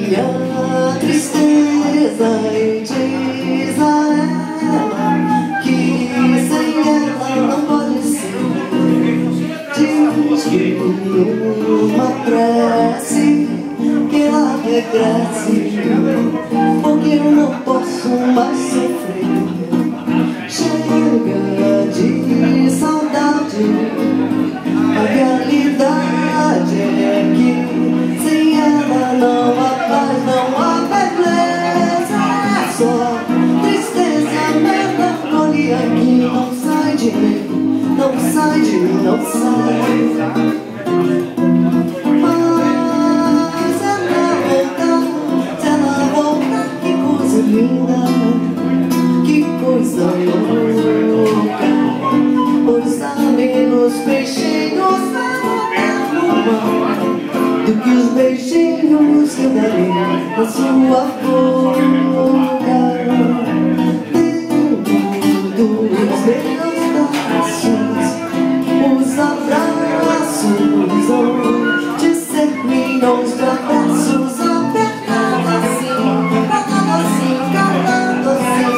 minha tristeza e diz a ela que sem ela não pode ser. Diz que uma prece que ela regresse, porque eu não posso mais sofrer. Chega de saudade, a realidade é que sem ela não há paz, não há beleza. É só tristeza, melancolia que não sai de mim, não sai de mim, não sai. Mas se ela voltar, que coisa linda, que coisa louca. Pois há menos peixinhos no mar do que os beijinhos que eu darei na sua boca. Dentro dos meus braços, os abraços vão te ser milhões de abraços apertados assim, calando assim,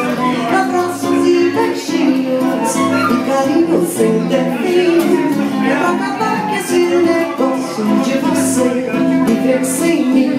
abraços e beijinhos e carinho sem ter fim. É pra acabar com esse negócio de você viver sem mim.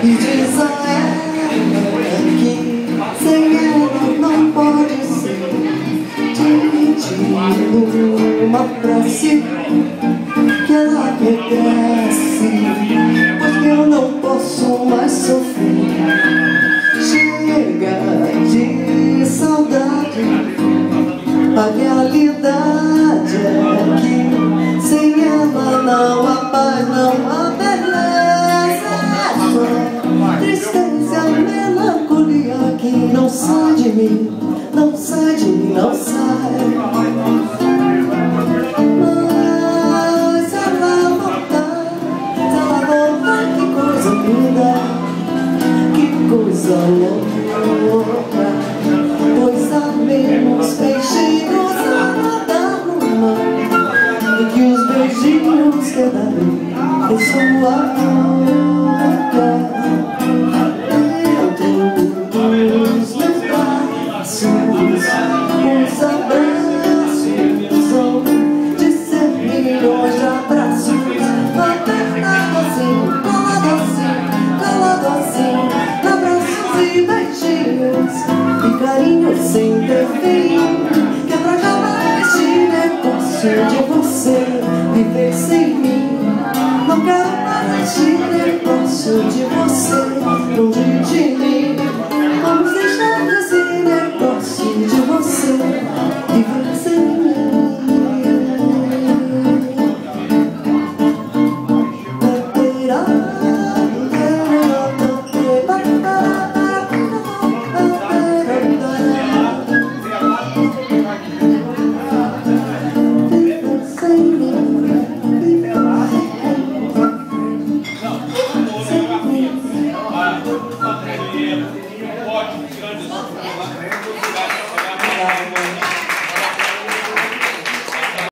E diz a ela que sem ela não pode ser. Diz uma prece que ela regresse, porque eu não posso mais sofrer. Chega de saudade, a realidade é que sem ela não há paz, não há beleza. Tristeza, melancolia que não sai de mim, não sai de mim, não sai. Mas se ela voltar, que coisa linda, que coisa louca. Pois há menos peixinhos a nadar no mar do que os beijinhos que eu darei em sua boca. Os abraços vão te ser milhões de abraços apertado assim, colado assim, abraços e beijinhos e carinho sem ter fim.